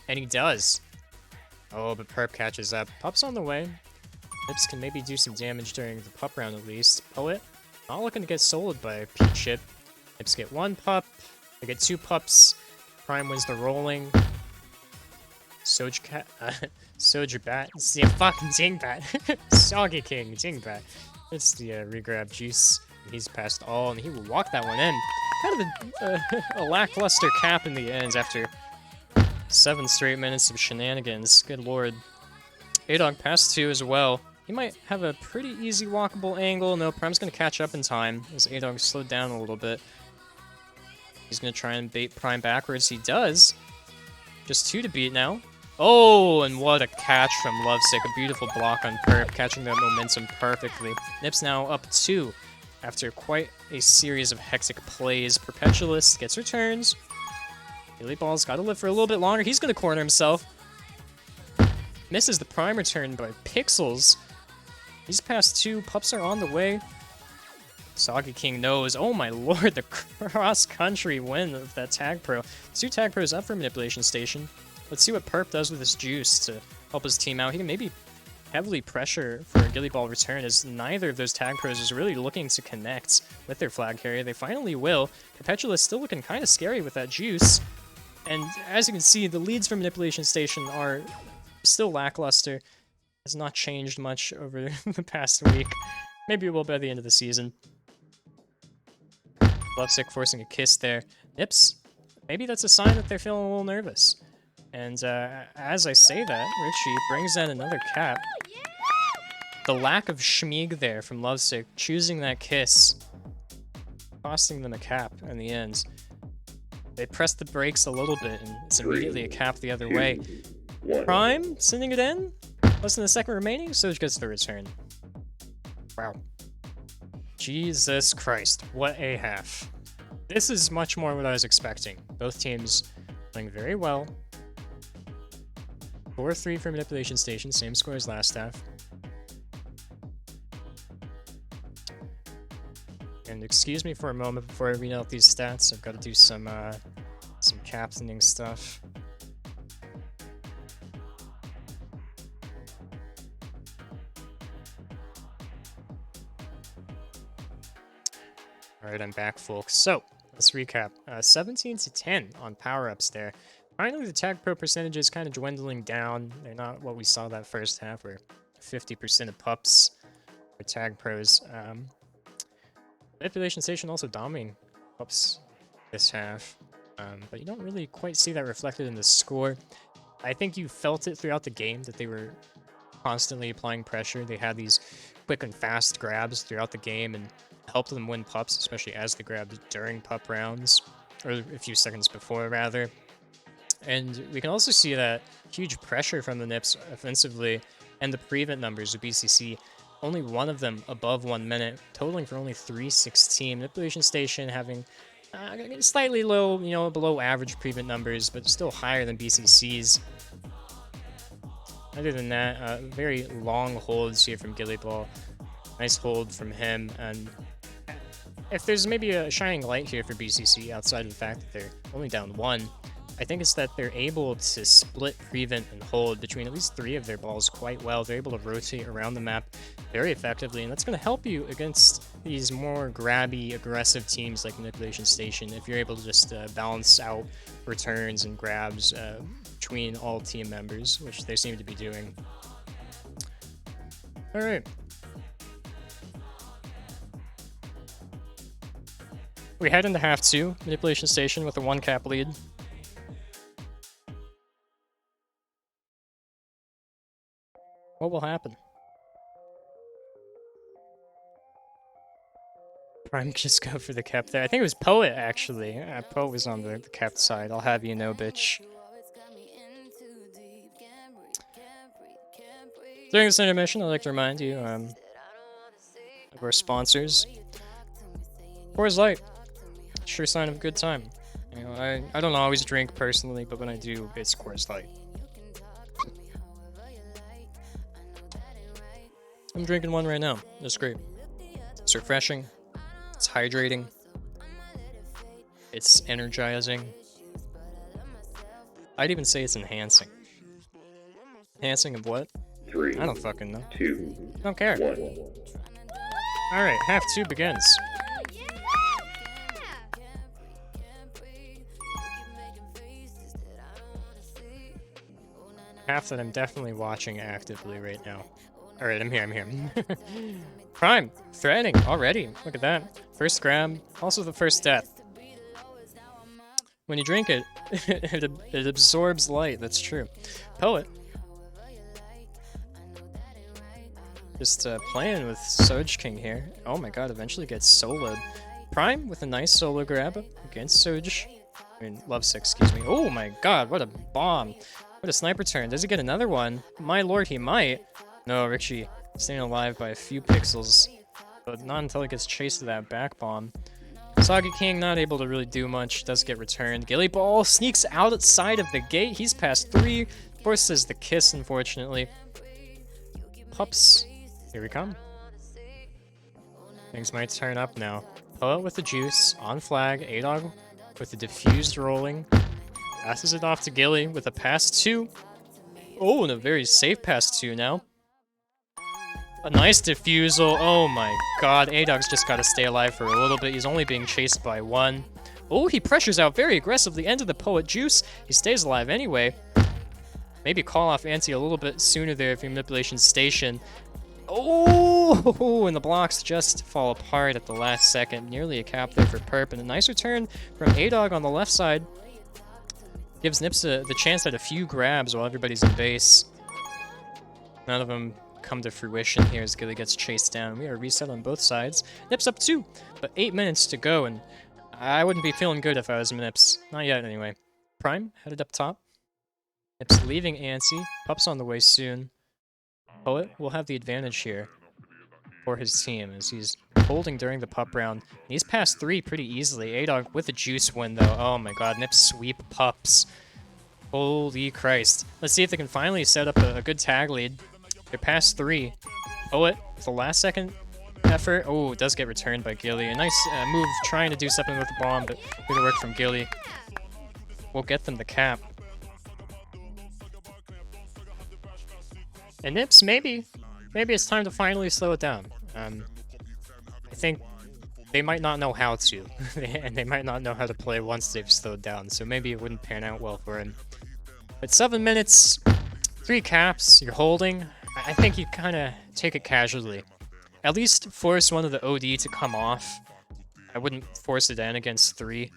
And he does. Oh, but Perp catches up. Pup's on the way. Nips can maybe do some damage during the pup round at least. Poet, not looking to get soloed by P-Chip. Nips get 1 pup. They get 2 pups. Prime wins the rolling. Soja Bat. It's the fucking Dingbat. Soggy King, Dingbat. It's the regrab juice. He's past all, and he will walk that one in. Kind of a lackluster cap in the end after 7 straight minutes of shenanigans. Good lord. A-Dog past 2 as well. He might have a pretty easy walkable angle. No, Prime's going to catch up in time as A-Dog slowed down a little bit. He's going to try and bait Prime backwards. He does. Just 2 to beat now. Oh, and what a catch from Lovesick. A beautiful block on Perp, catching that momentum perfectly. Nips now up 2 after quite a series of hectic plays. Perpetualist gets returns. Gilly Ball's got to live for a little bit longer. He's going to corner himself. Misses the Prime return by pixels. He's past 2. Pups are on the way. Soggy King knows. Oh my lord, the cross-country win of that tag pro. 2 tag pros up for Manipulation Station. Let's see what Perp does with his juice to help his team out. He can maybe heavily pressure for a Gilly Ball return, as neither of those tag pros is really looking to connect with their flag carrier. They finally will. Perpetua is still looking kind of scary with that juice. And as you can see, the leads from Manipulation Station are still lackluster. Has not changed much over the past week. Maybe it will by the end of the season. Lovesick forcing a kiss there. Nips, maybe that's a sign that they're feeling a little nervous. And as I say that, Richie brings in another cap. The lack of schmeeg there from Lovesick, choosing that kiss, costing them a cap in the end. They press the brakes a little bit, and it's immediately a cap the other way. Prime, sending it in. Less than a second remaining, Soj gets the return. Wow. Jesus Christ, what a half. This is much more what I was expecting. Both teams playing very well. 4-3 for Manipulation Station, same score as last half. And excuse me for a moment before I read out these stats. I've got to do some captaining stuff. Alright, I'm back, folks. So, let's recap. 17 to 10 on power-ups there. Finally, the tag pro percentage is kind of dwindling down. They're not what we saw that first half, where 50% of pups for tag pros. Manipulation Station also dominating pups this half, but you don't really quite see that reflected in the score. I think you felt it throughout the game that they were constantly applying pressure. They had these quick and fast grabs throughout the game and helped them win pups, especially as they grabbed during pup rounds, or a few seconds before, rather. And we can also see that huge pressure from the Nips offensively, and the pre-event numbers of BCC, only one of them above 1 minute, totaling for only 316. Manipulation Station having slightly low, below average pre-event numbers, but still higher than BCC's. Other than that, very long holds here from Gillyball. Nice hold from him, and if there's maybe a shining light here for BCC outside of the fact that they're only down 1, I think it's that they're able to split prevent and hold between at least 3 of their balls quite well. They're able to rotate around the map very effectively, and that's going to help you against these more grabby, aggressive teams like Manipulation Station if you're able to just balance out returns and grabs between all team members, which they seem to be doing. Alright. We head into half 2, Manipulation Station with a 1-cap lead. What will happen? Prime just go for the cap there. I think it was Poet, actually. Poet was on the cap side. I'll have you know, bitch. During this intermission, I'd like to remind you of our sponsors. Coors Light. Sure sign of a good time. I don't always drink personally, but when I do, it's Coors Light. I'm drinking one right now. It's great. It's refreshing. It's hydrating. It's energizing. I'd even say it's enhancing. Enhancing of what? 3, I don't fucking know. 2, Don't care. 1. Alright, half 2 begins. Half that I'm definitely watching actively right now. Alright, I'm here. Prime, threatening already. Look at that. First grab, also the first death. When you drink it, it absorbs light, that's true. Poet. Just playing with Soj King here. Oh my god, eventually gets soloed. Prime with a nice solo grab against Soj. Lovesick, excuse me. Oh my god, what a bomb. What a sniper turn. Does he get another one? My lord, he might. No, Richie staying alive by a few pixels, but not until he gets chased to that back bomb. Soggy King not able to really do much, does get returned. Gillyball sneaks outside of the gate. He's past 3. Forces the kiss, unfortunately. Pups, here we come. Things might turn up now. Poet with the juice, on flag. A-Dog with the diffused rolling. Passes it off to Gilly with a pass 2. Oh, and a very safe pass 2 now. A nice defusal. Oh my god, A-Dog's just got to stay alive for a little bit. He's only being chased by 1. Oh, he pressures out very aggressively into the Poet juice. He stays alive anyway. Maybe call off Anti a little bit sooner there if you're Manipulation Station. Oh, and the blocks just fall apart at the last second. Nearly a cap there for Perp, and a nice return from A-Dog on the left side. Gives Nips the chance at a few grabs while everybody's in base. None of them come to fruition here as Gilly gets chased down. We are reset on both sides. Nips up 2, but 8 minutes to go, and I wouldn't be feeling good if I was Nips. Not yet, anyway. Prime, headed up top. Nips leaving Antsy. Pup's on the way soon. Poet will have the advantage here for his team as he's holding during the pup round. He's passed 3 pretty easily. A-Dog with a juice win though. Oh my god, Nips sweep pups. Holy Christ. Let's see if they can finally set up a good tag lead. They're past 3. Poet, the last second effort. Oh, it does get returned by Gilly. A nice move trying to do something with the bomb, but good work from Gilly. We'll get them the cap. And Nips, maybe it's time to finally slow it down. I think they might not know how to, and they might not know how to play once they've slowed down, so maybe it wouldn't pan out well for him. But 7 minutes, 3 caps, you're holding. I think you kind of take it casually. At least force one of the OD to come off. I wouldn't force it in against 3.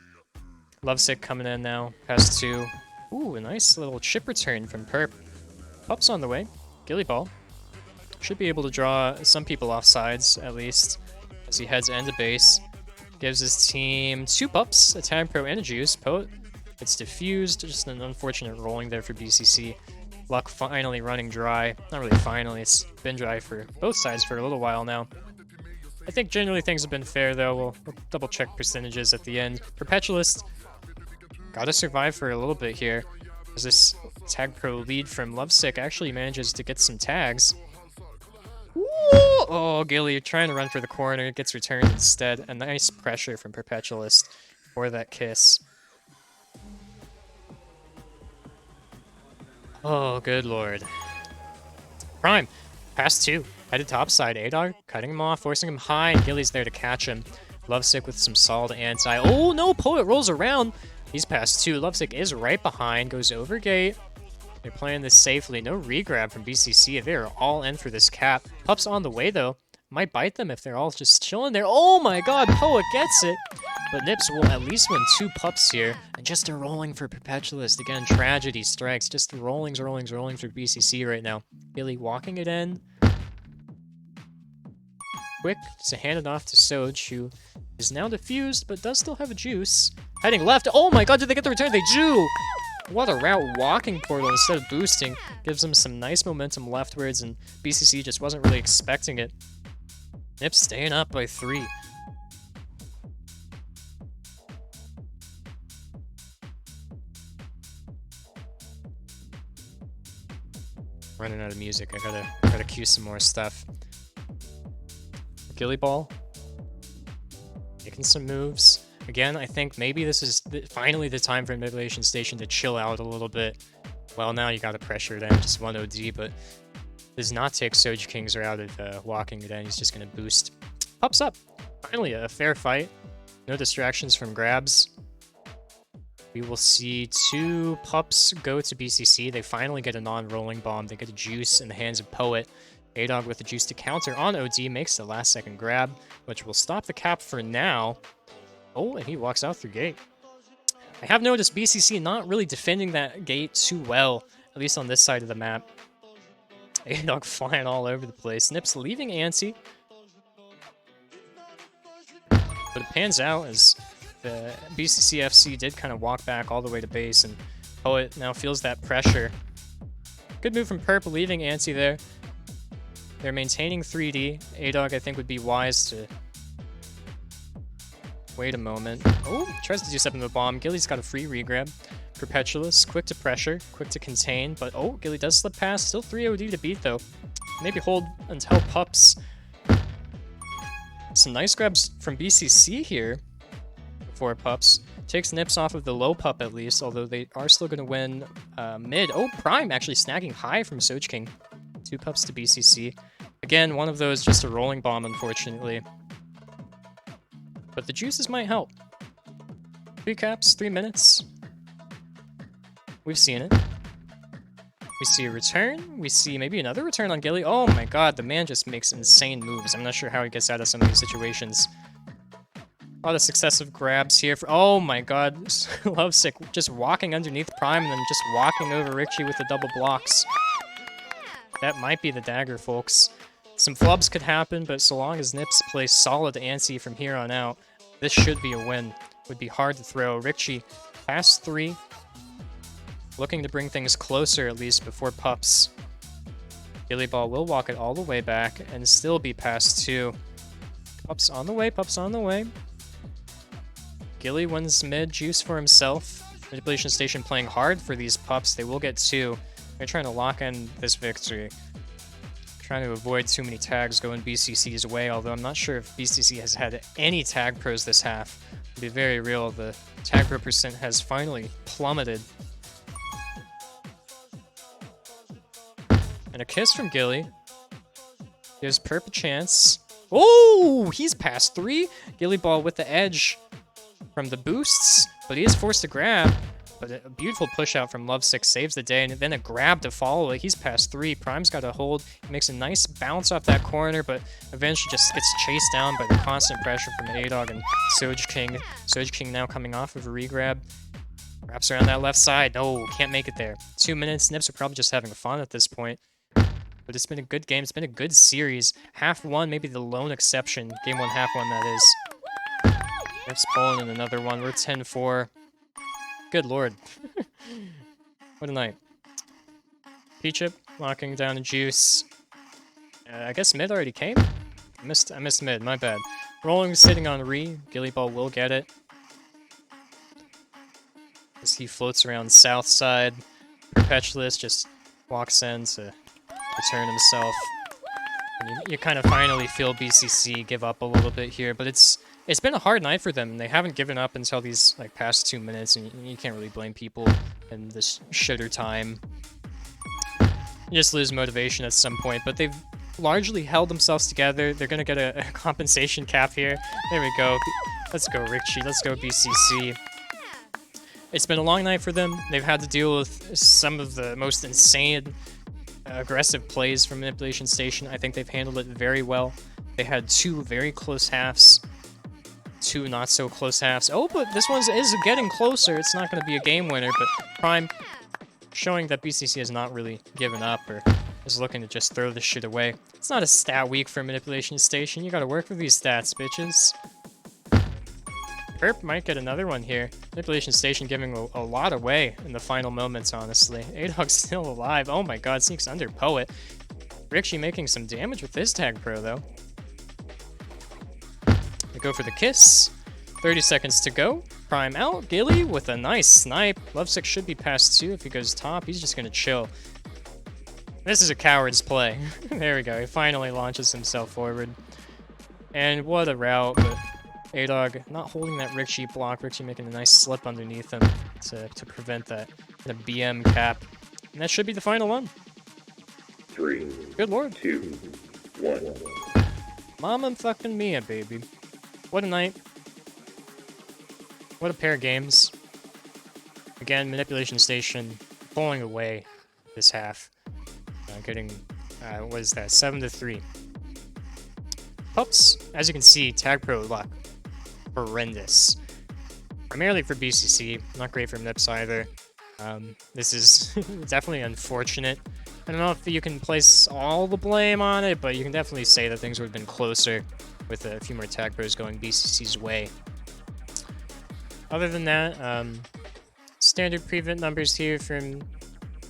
Lovesick coming in now, past 2. Ooh, a nice little chip return from Perp. Pup's on the way. Gilly Ball. Should be able to draw some people off sides, at least, as he heads into base. Gives his team 2 pups, a Tag Pro, and a Juice. Poet gets diffused, just an unfortunate rolling there for BCC. Luck finally running dry. Not really finally, it's been dry for both sides for a little while now. I think generally things have been fair though. We'll double check percentages at the end. Perpetualist gotta survive for a little bit here, as this Tag Pro lead from Lovesick actually manages to get some tags. Ooh! Oh, Gilly trying to run for the corner, gets returned instead. A nice pressure from Perpetualist for that kiss. Oh, good lord. Prime, past 2. Headed topside. A-Dog cutting him off, forcing him high, and Gilly's there to catch him. Lovesick with some solid anti. Oh no, Poet rolls around. He's past 2. Lovesick is right behind, goes over gate. They're playing this safely. No regrab from BCC. They are all in for this cap. Pup's on the way though. Might bite them if they're all just chilling there. Oh my god, Poet gets it. But Nips will at least win 2 pups here. And just a rolling for Perpetualist. Again, tragedy strikes. Just rollings for BCC right now. Billy walking it in. Quick to hand it off to Soj, who is now diffused, but does still have a juice. Heading left. Oh my god, did they get the return? They do! What a route. Walking portal instead of boosting. Gives them some nice momentum leftwards, and BCC just wasn't really expecting it. Nips staying up by 3. Running out of music. I gotta cue some more stuff. Gilly Ball. Making some moves. Again, I think maybe this is finally the time for Manipulation Station to chill out a little bit. Well, now you gotta pressure it in, just 1 OD, but does not take Soj King's route of walking it in. He's just gonna boost. Pops up. Finally, a fair fight. No distractions from grabs. We will see 2 pups go to BCC. They finally get a non-rolling bomb. They get a juice in the hands of Poet. A-Dog with the juice to counter on OD makes the last second grab, which will stop the cap for now. Oh, and he walks out through gate. I have noticed BCC not really defending that gate too well, at least on this side of the map. A-Dog flying all over the place. Nips leaving Antsy. But it pans out as the BCC FC did kind of walk back all the way to base, and Poet now feels that pressure. Good move from Perp, leaving Antsy there. They're maintaining 3D. A-Dog, I think, would be wise to wait a moment. Oh, tries to do something with the bomb. Gilly's got a free regrab. Perpetualist, quick to pressure, quick to contain, but oh, Gilly does slip past. Still 3 OD to beat, though. Maybe hold until pups. Some nice grabs from BCC here before pups. Takes Nips off of the low pup at least, although they are still going to win mid. Oh, Prime actually snagging high from Soj King. 2 pups to BCC. Again, one of those just a rolling bomb, unfortunately. But the juices might help. 3 caps, 3 minutes. We've seen it. We see a return. We see maybe another return on Gilly. Oh my god, the man just makes insane moves. I'm not sure how he gets out of some of these situations. A lot of successive grabs here. Oh my god, Lovesick just walking underneath Prime and then just walking over Richie with the double blocks. That might be the dagger, folks. Some flubs could happen, but so long as Nips plays solid Antsy from here on out, this should be a win. Would be hard to throw. Richie past 3. Looking to bring things closer at least before Pups. Gilly Ball will walk it all the way back and still be past 2. Pups on the way, Pups on the way. Gilly wins mid, juice for himself. Manipulation Station playing hard for these Pups. They will get 2. They're trying to lock in this victory. Trying to avoid too many tags going BCC's way, although I'm not sure if BCC has had any tag pros this half. To be very real, the tag pro percent has finally plummeted. And a kiss from Gilly. Gives Perp a chance. Oh, he's past 3. Gilly Ball with the edge from the boosts, but he is forced to grab. But a beautiful push out from Lovesick saves the day, and then a grab to follow it. He's past 3. Prime's got a hold. He makes a nice bounce off that corner, but eventually just gets chased down by the constant pressure from ADOG and Soj King. Soj King now coming off of a regrab. Wraps around that left side. No, can't make it there. 2 minutes. Nips are probably just having fun at this point. But it's been a good game. It's been a good series. Half one, maybe the lone exception. Game 1, half one, that is. Nips pulling in another one. We're 10-4. Good lord. What a night. Peachip locking down a juice. I guess mid already came? I missed mid, my bad. Rolling sitting on Re. Gilly Ball will get it. As he floats around south side. Perpetualist just walks in to return himself. And you kind of finally feel BCC give up a little bit here, but it's been a hard night for them. They haven't given up until these past 2 minutes, and you can't really blame people in this shitter time. You just lose motivation at some point, but they've largely held themselves together. They're gonna get a compensation cap here. There we go. Let's go, Richie. Let's go, BCC. It's been a long night for them. They've had to deal with some of the most insane aggressive plays from Manipulation Station. I think they've handled it very well. They had 2 very close halves. 2 not so close halves. Oh, but this one is getting closer. It's not going to be a game winner, but Prime showing that BCC has not really given up or is looking to just throw this shit away. It's not a stat week for Manipulation Station. You got to work with these stats, bitches. Perp might get another one here. Manipulation Station giving a lot away in the final moments, honestly. ADOG's still alive. Oh my god, sneaks under Poet. Rixie making some damage with this tag pro, though. They go for the kiss. 30 seconds to go. Prime out. Gilly with a nice snipe. Lovesick should be past 2 if he goes top. He's just gonna chill. This is a coward's play. There we go. He finally launches himself forward. And what a route, but ADOG not holding that Rixie block. Rixie making a nice slip underneath him to prevent that the BM cap. And that should be the final one. 3. Good lord. 2. 1. Mama fucking Mia, baby. What a night. What a pair of games. Again, Manipulation Station pulling away this half. Getting, what is that, 7-3. Pups, as you can see, tag pro luck. Horrendous. Primarily for BCC, not great for Nips either. This is definitely unfortunate. I don't know if you can place all the blame on it, but you can definitely say that things would have been closer with a few more tag pros going BCC's way. Other than that, standard prevent numbers here from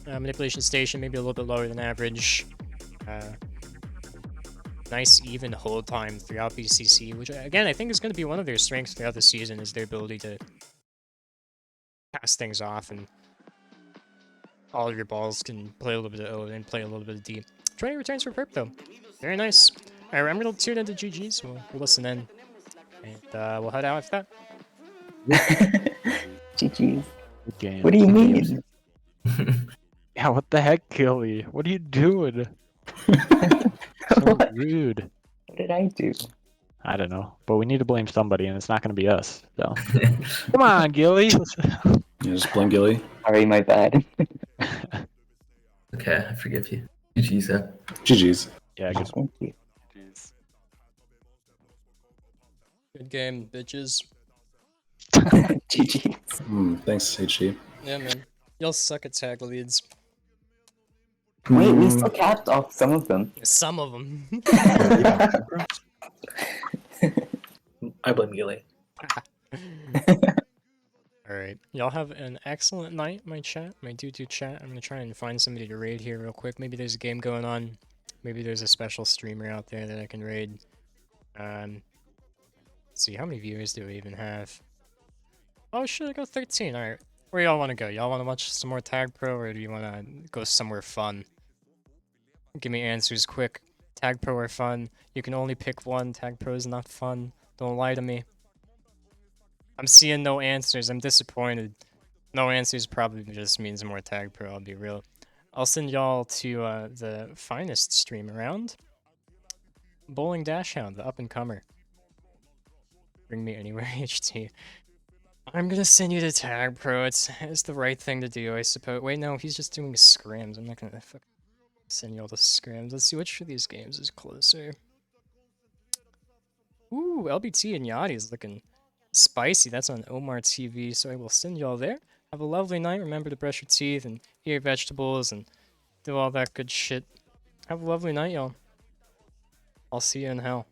Manipulation Station, maybe a little bit lower than average. Nice even hold time throughout BCC, which again I think is going to be one of their strengths throughout the season, is their ability to pass things off, and all of your balls can play a little bit of O and play a little bit of D. 20 returns for Perp though. Very nice. Alright, I'm going to tune into GG's, we'll listen in, and we'll head out after that. GG's. Game. What do you mean? Yeah, what the heck, Gilly? What are you doing? So rude. What did I do? I don't know, but we need to blame somebody, and it's not going to be us. So, come on, Gilly. You just blame Gilly. Sorry, my bad. Okay, I forgive you. GG's, GG's. Yeah, good. Thank you. Good game, bitches. GG's. Thanks, HG. Yeah, man. Y'all suck at tag leads. Wait, we still capped off some of them. Some of them. I blame Gilly. Alright, y'all have an excellent night, my chat, my doo-doo chat. I'm gonna try and find somebody to raid here real quick. Maybe there's a game going on. Maybe there's a special streamer out there that I can raid. Let's see, how many viewers do we even have? Oh shit, I got 13, alright. Where y'all wanna go? Y'all wanna watch some more Tag Pro, or do you wanna go somewhere fun? Give me answers quick. Tag Pro or fun? You can only pick one. Tag Pro is not fun. Don't lie to me. I'm seeing no answers. I'm disappointed. No answers probably just means more Tag Pro, I'll be real. I'll send y'all to the finest stream around. Bowling Dash Hound, the up-and-comer. Bring me anywhere, HT. I'm gonna send you to Tag Pro. It's the right thing to do, I suppose. Wait, no, he's just doing scrims. I'm not gonna send y'all to scrims. Let's see which of these games is closer. Ooh, LBT and Yachty is looking spicy. That's on Omar TV, so I will send y'all there. Have a lovely night. Remember to brush your teeth and eat your vegetables and do all that good shit. Have a lovely night, y'all. I'll see you in hell.